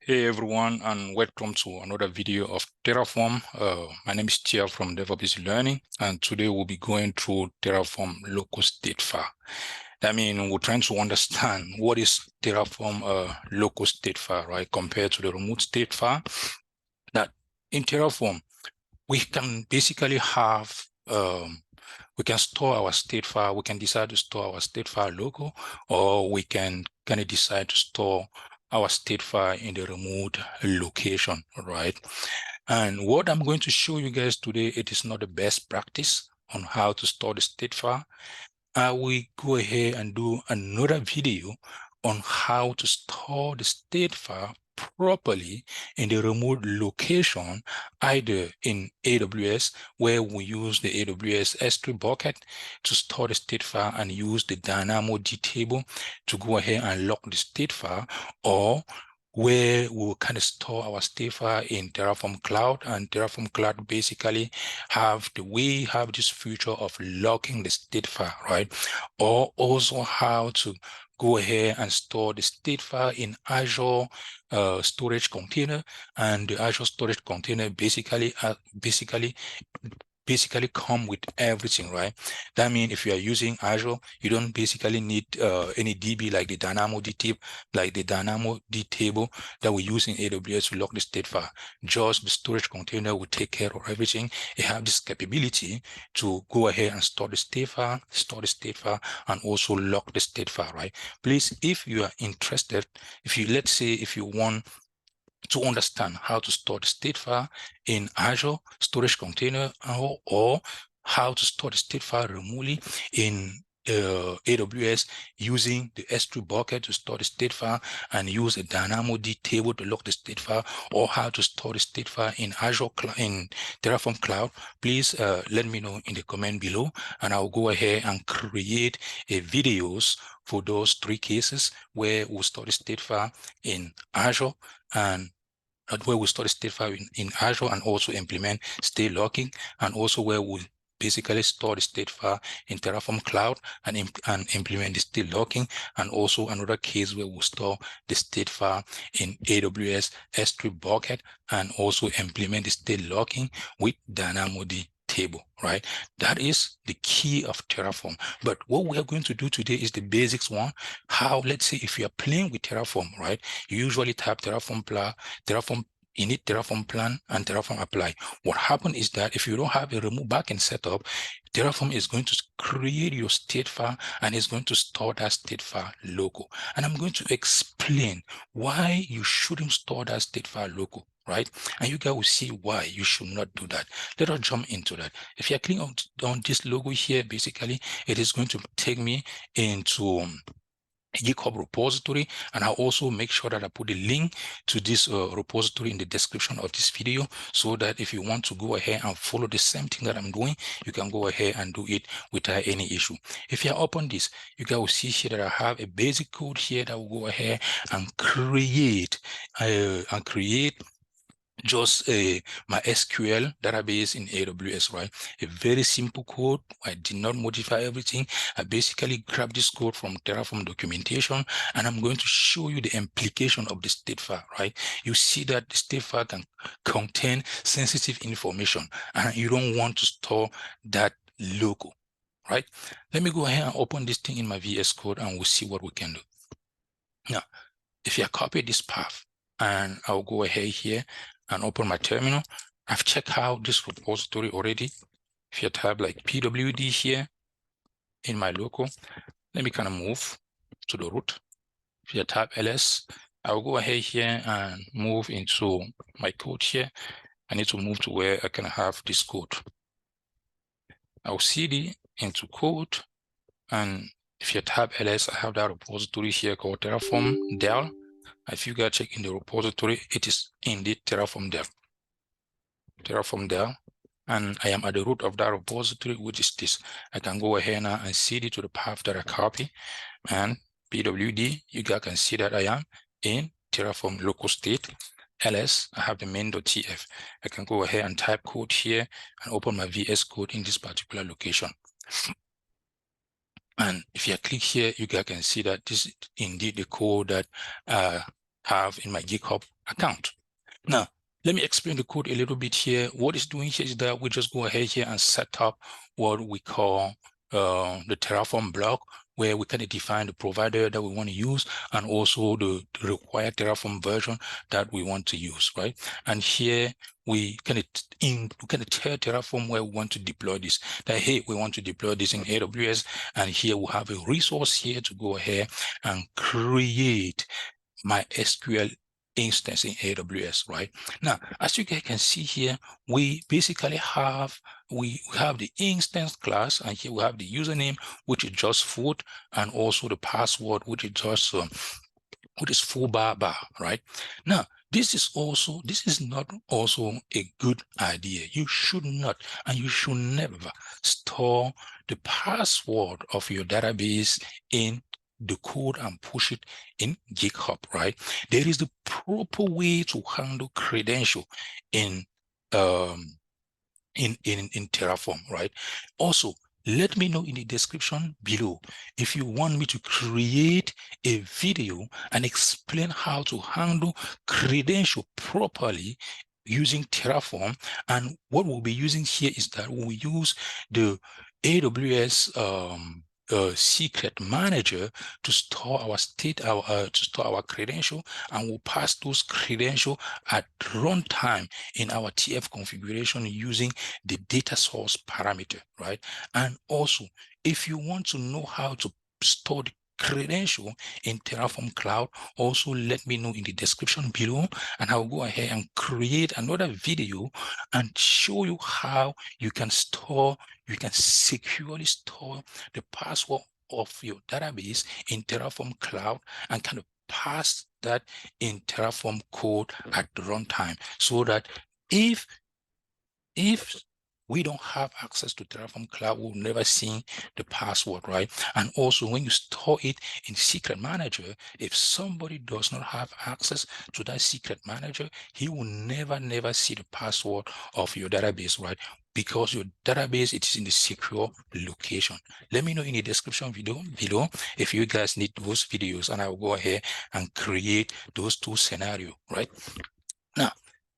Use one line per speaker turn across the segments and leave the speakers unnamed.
Hey everyone, and welcome to another video of Terraform. My name is Tia from DevOps Easy Learning, and today we'll be going through Terraform local state file. That means we're trying to understand what is Terraform local state file, right, compared to the remote state file. That in Terraform, we can basically have we can store our state file. We can decide to store our state file local, or we can kind of decide to store our state file in the remote location, right? And what I'm going to show you guys today, it is not the best practice on how to store the state file. I will go ahead and do another video on how to store the state file properly in the remote location, either in AWS, where we use the AWS S3 bucket to store the state file and use the DynamoD table to go ahead and lock the state file, or where we'll kind of store our state file in Terraform Cloud. And Terraform Cloud basically have this feature of locking the state file, right? Or also how to go ahead and store the state file in Azure storage container. And the Azure storage container basically come with everything, right? That means if you are using Azure, you don't basically need any DB like the DynamoD table that we use in AWS to lock the state file. Just the storage container will take care of everything. It have this capability to go ahead and store the state file, and also lock the state file, right? Please, if you are interested, let's say if you want to understand how to store the state file in Azure storage container, or how to store the state file remotely in AWS using the S3 bucket to store the state file and use a DynamoD table to lock the state file, or how to store the state file in Azure in Terraform Cloud, please let me know in the comment below, and I'll go ahead and create a videos for those three cases where we'll store the state file in Azure, and where we store the state file in Azure and also implement state locking, and also where we basically store the state file in Terraform Cloud and implement the state locking, and also another case where we store the state file in AWS S3 bucket and also implement the state locking with DynamoD table, right? That is the key of Terraform. But what we are going to do today is the basics one. How, let's say if you are playing with Terraform, right? You usually type Terraform init Terraform plan and Terraform apply. What happens is that if you don't have a remote backend setup, Terraform is going to create your state file and it's going to store that state file local. And I'm going to explain why you shouldn't store that state file local, right? And you guys will see why you should not do that. Let us jump into that. If you're clicking on this logo here, basically, it is going to take me into GitHub repository, and I'll also make sure that I put a link to this repository in the description of this video, so that if you want to go ahead and follow the same thing that I'm doing, you can go ahead and do it without any issue. If you open this, you guys will see here that I have a basic code here that will go ahead and create just my SQL database in AWS, right? A very simple code. I did not modify everything. I basically grabbed this code from Terraform documentation, and I'm going to show you the implication of the state file, right? You see that the state file can contain sensitive information, and you don't want to store that local, right? Let me go ahead and open this thing in my VS Code, and we'll see what we can do. Now, if you copy this path, and I'll go ahead here and open my terminal. I've checked out this repository already. If you type like pwd here in my local, let me kind of move to the root. If you type ls, I'll go ahead here and move into my code here. I need to move to where I can have this code. I'll cd into code, and if you type ls, I have that repository here called Terraform Del. If you guys check in the repository, it is indeed Terraform Del. And I am at the root of that repository, which is this. I can go ahead now and cd to the path that I copy, and pwd, you guys can see that I am in Terraform local state. ls, I have the main.tf. I can go ahead and type code here and open my VS Code in this particular location. And if you click here, you guys can see that this is indeed the code that have in my GitHub account. Now, let me explain the code a little bit here. What it's doing here is that we just go ahead here and set up what we call the Terraform block, where we kind of define the provider that we want to use and also the required Terraform version that we want to use, right? And here we kind of tell Terraform where we want to deploy this. That, hey, we want to deploy this in AWS, and here we have a resource here to go ahead and create my SQL instance in AWS, right? Now, as you guys can see here, we basically have the instance class, and here we have the username, which is just food, and also the password, which is just full bar, right? Now, this is not also a good idea. You should not, and you should never store the password of your database in the code and push it in GitHub, right? There is the proper way to handle credential in Terraform, right? Also, let me know in the description below if you want me to create a video and explain how to handle credential properly using Terraform. And what we'll be using here is that we'll use the AWS secret manager to store our credential, and we'll pass those credentials at runtime in our TF configuration using the data source parameter, right? And also, if you want to know how to store the credential in Terraform Cloud, also let me know in the description below, and I'll go ahead and create another video and show you how you can securely store the password of your database in Terraform Cloud and kind of pass that in Terraform code at the runtime, so that if we don't have access to Terraform Cloud, we'll never see the password, right? And also, when you store it in Secret Manager, if somebody does not have access to that Secret Manager, he will never see the password of your database, right? Because your database, it is in the secure location. Let me know in the description video below if you guys need those videos, and I will go ahead and create those two scenarios, right? Now,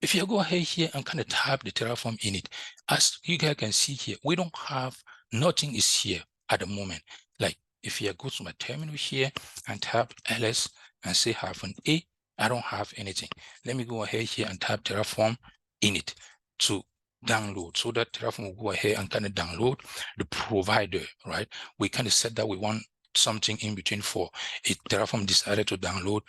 if you go ahead here and kind of type the Terraform in it, as you guys can see here, we don't have, nothing is here at the moment. Like if you go to my terminal here and type ls and say -a, I don't have anything. Let me go ahead here and type Terraform in it to download, so that Terraform will go ahead and kind of download the provider, right? We kind of said that we want something in between 4. Terraform decided to download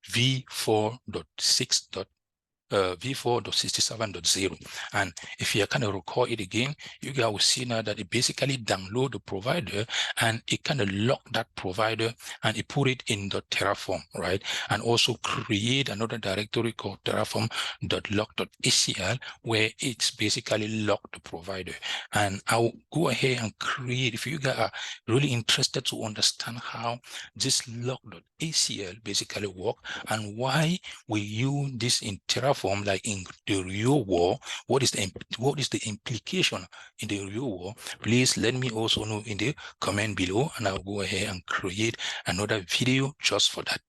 v4.67.0. And if you kind of recall it again, you guys will see now that it basically download the provider and it kind of lock that provider and it put it in the Terraform, right? And also create another directory called terraform.lock.acl, where it's basically lock the provider. And I'll go ahead and create, if you guys are really interested to understand how this lock.acl basically work and why we use this in Terraform, like in the real world, what is the implication in the real world, please let me also know in the comment below, and I'll go ahead and create another video just for that.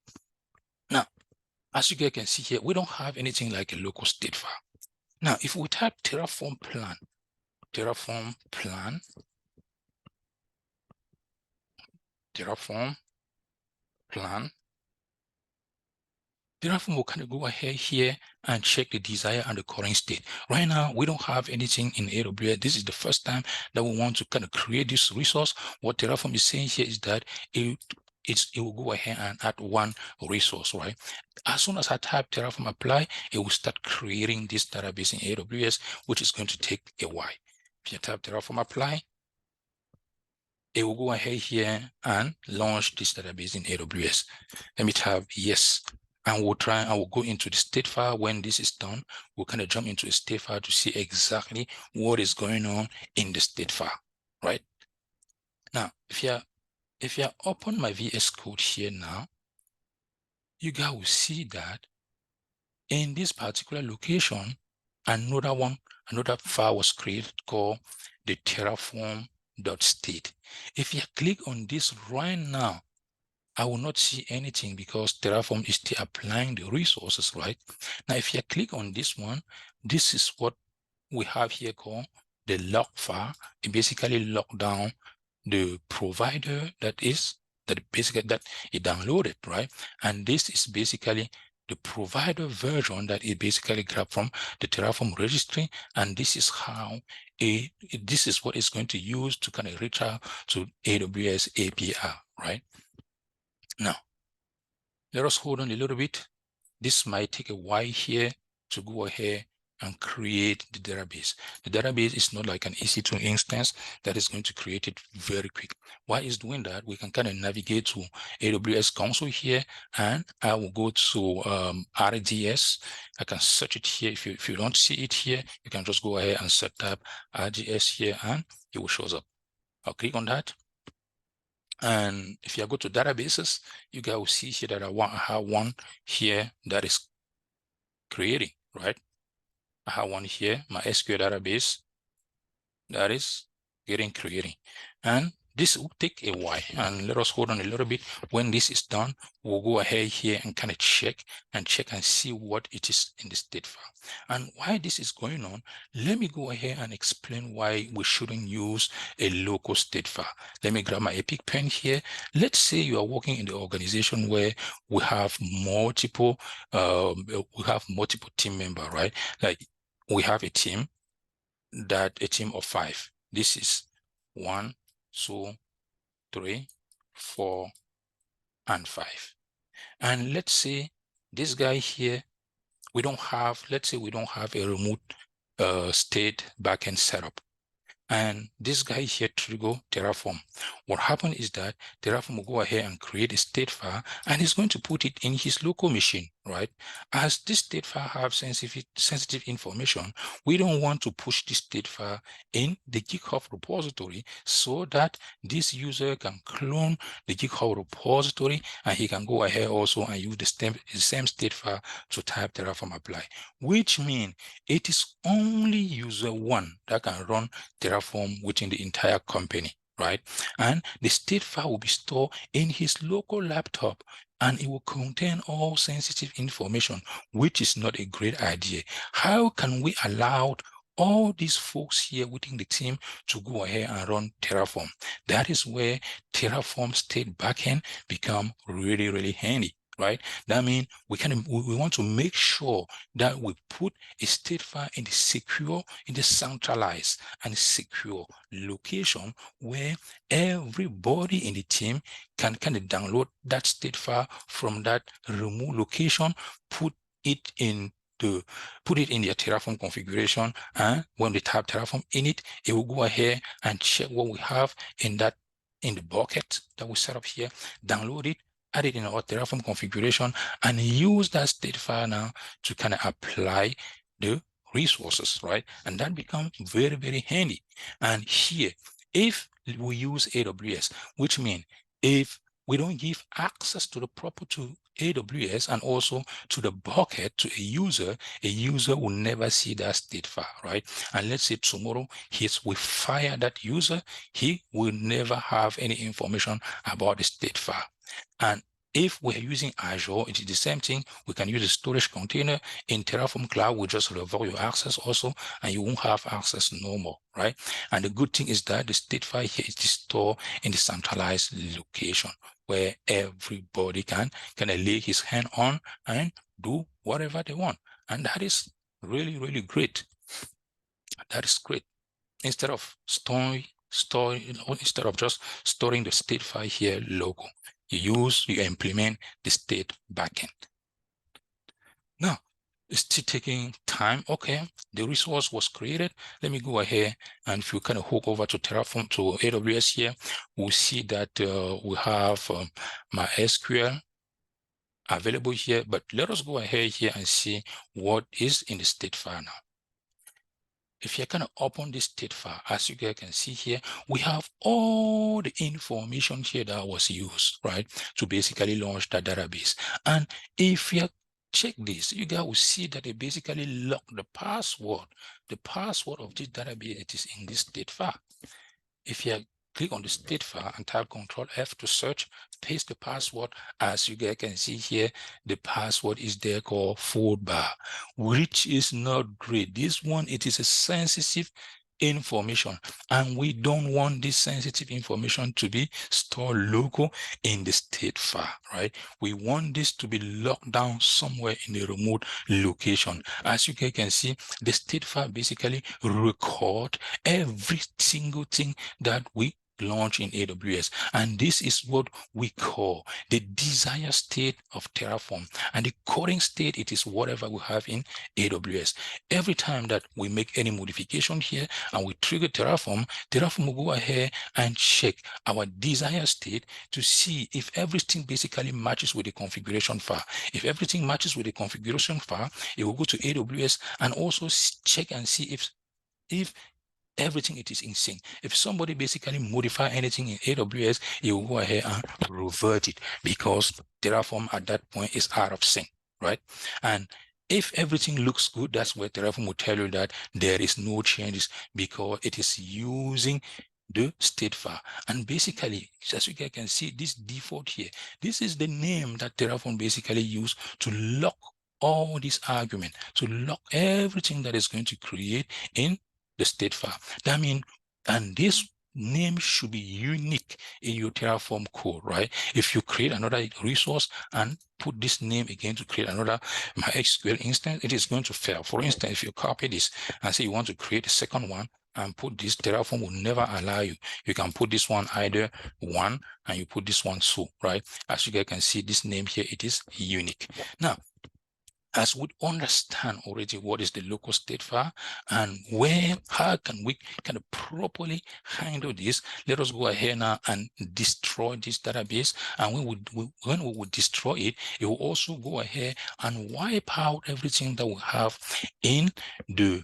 Now, as you guys can see here, we don't have anything like a local state file. Now, if we type Terraform plan, Terraform plan, Terraform will kind of go ahead here and check the desired and the current state. Right now, we don't have anything in AWS. This is the first time that we want to kind of create this resource. What Terraform is saying here is that it will go ahead and add one resource, right? As soon as I type Terraform apply, it will start creating this database in AWS, which is going to take a while. If you type Terraform apply, it will go ahead here and launch this database in AWS. Let me type yes. And we'll go into the state file. When this is done, we'll kind of jump into a state file to see exactly what is going on in the state file, right? Now, if you open my VS Code here now, you guys will see that in this particular location, another file was created called the Terraform.state. If you click on this right now, I will not see anything because Terraform is still applying the resources, right? Now, if you click on this one, this is what we have here called the log file. It basically lock down the provider that basically that it downloaded, right? And this is basically the provider version that it basically grabbed from the Terraform registry, and this is how this is what it's going to use to kind of reach out to AWS API, right? Now, let us hold on a little bit. This might take a while here to go ahead and create the database. The database is not like an EC2 instance that is going to create it very quick. While it's doing that, we can kind of navigate to AWS console here, and I will go to RDS. I can search it here. If you don't see it here, you can just go ahead and set up RDS here, and it will show up. I'll click on that. And if you go to databases, you guys will see here that I have one here that is creating, right? I have one here, my SQL database that is creating. And this will take a while, and let us hold on a little bit. When this is done, we'll go ahead here and kind of check and see what it is in the state file. And why this is going on, let me go ahead and explain why we shouldn't use a local state file. Let me grab my Epic pen here. Let's say you are working in the organization where we have multiple team members, right? Like we have a team of 5. This is 1, 2, 3, 4, and 5. And let's say this guy here, let's say we don't have a remote state backend setup. And this guy here trigger Terraform. What happened is that Terraform will go ahead and create a state file, and he's going to put it in his local machine, right? As this state file have sensitive information, we don't want to push this state file in the GitHub repository so that this user can clone the GitHub repository, and he can go ahead also and use the same state file to type Terraform apply, which means it is only user 1 that can run Terraform within the entire company, right? And the state file will be stored in his local laptop, and it will contain all sensitive information, which is not a great idea. How can we allow all these folks here within the team to go ahead and run Terraform? That is where Terraform state backend become really, really handy, right? That means we want to make sure that we put a state file in the centralized and secure location where everybody in the team can kind of download that state file from that remote location, put it in their Terraform configuration, and when they type Terraform in it, it will go ahead and check what we have in the bucket that we set up here, download it, add it in our Terraform configuration, and use that state file now to kind of apply the resources, right? And that becomes very, very handy. And here, if we use AWS, which means if we don't give access to the proper to AWS and also to the bucket to a user will never see that state file, right? And let's say tomorrow we fire that user, he will never have any information about the state file. And if we're using Azure, it is the same thing. We can use a storage container. In Terraform Cloud, we just revoke your access also, and you won't have access no more, right? And the good thing is that the state file here is stored in the centralized location where everybody can lay his hand on and do whatever they want. And that is really, really great. That is great. Instead of instead of just storing the state file here local, you implement the state backend. Now, it's still taking time. Okay, the resource was created. Let me go ahead, and if you kind of hook over to Terraform, to AWS here, we'll see that we have my SQL available here. But let us go ahead here and see what is in the state file now. If you kind of open this state file, as you guys can see here, we have all the information here that was used, right, to basically launch the database. And if you check this, you guys will see that they basically lock the password. The password of this database, it is in this state file. If you click on the state file and type Control F to search, paste the password. As you guys can see here, the password is there called bar, which is not great. This one, it is a sensitive information, and we don't want this sensitive information to be stored local in the state file, right? We want this to be locked down somewhere in a remote location. As you guys can see, the state file basically record every single thing that we launch in AWS. And this is what we call the desired state of Terraform. And the current state, it is whatever we have in AWS. Every time that we make any modification here and we trigger Terraform, Terraform will go ahead and check our desired state to see if everything basically matches with the configuration file. If everything matches with the configuration file, it will go to AWS and also check and see if everything it is in sync. If somebody basically modify anything in AWS, it will go ahead and revert it because Terraform at that point is out of sync, right? And if everything looks good, that's where Terraform will tell you that there is no changes because it is using the state file. And basically, as you guys can see, this default here, this is the name that Terraform basically use to lock all these arguments, to lock everything that is going to create in the state file. That means, and this name should be unique in your Terraform code, right? If you create another resource and put this name again to create another MySQL instance, it is going to fail. For instance, if you copy this and say you want to create a second one and put this, Terraform will never allow you. You can put this one either 1 and you put this one 2, right? As you guys can see, this name here, it is unique. Now, as we understand already what is the local state file and how can we kind of properly handle this, let us go ahead now and destroy this database. And when we would destroy it, it will also go ahead and wipe out everything that we have in the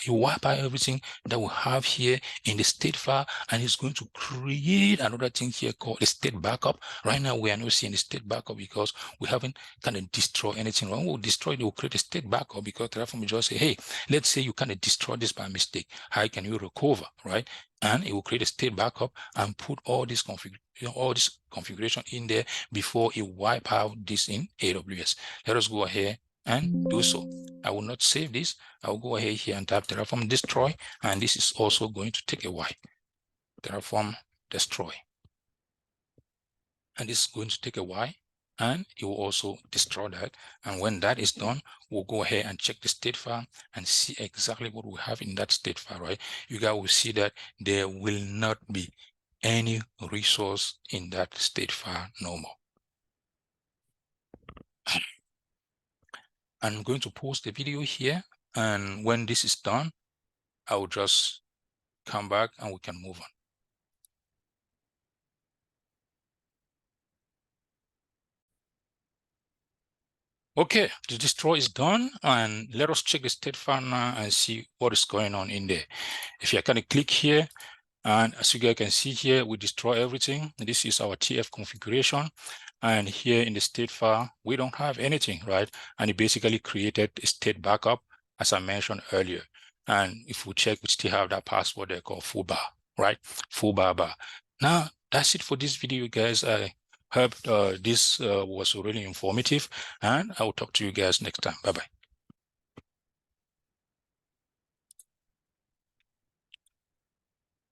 wipe out everything that we have here in the state file, and it's going to create another thing here called a state backup. Right now, we are not seeing the state backup because we haven't kind of destroyed anything. When we destroy it, will create a state backup because Terraform will just say, hey, let's say you kind of destroy this by mistake. How can you recover, right? And it will create a state backup and put all this configuration in there before it wipe out this in AWS. Let us go ahead and do so. I will not save this. I will go ahead here and type Terraform destroy, and this is also going to take a while. Terraform destroy. And this is going to take a while, and it will also destroy that. And when that is done, we'll go ahead and check the state file and see exactly what we have in that state file, right? You guys will see that there will not be any resource in that state file no more. I'm going to post the video here, and when this is done, I will just come back and we can move on. Okay, the destroy is done, and let us check the state file now and see what is going on in there. If you kind of click here, and as you guys can see here, we destroy everything. This is our TF configuration. And here in the state file, we don't have anything, right? And it basically created a state backup, as I mentioned earlier. And if we check, we still have that password there called bar, right? Bar. Now, that's it for this video, guys. I hope this was really informative, and I will talk to you guys next time. Bye-bye.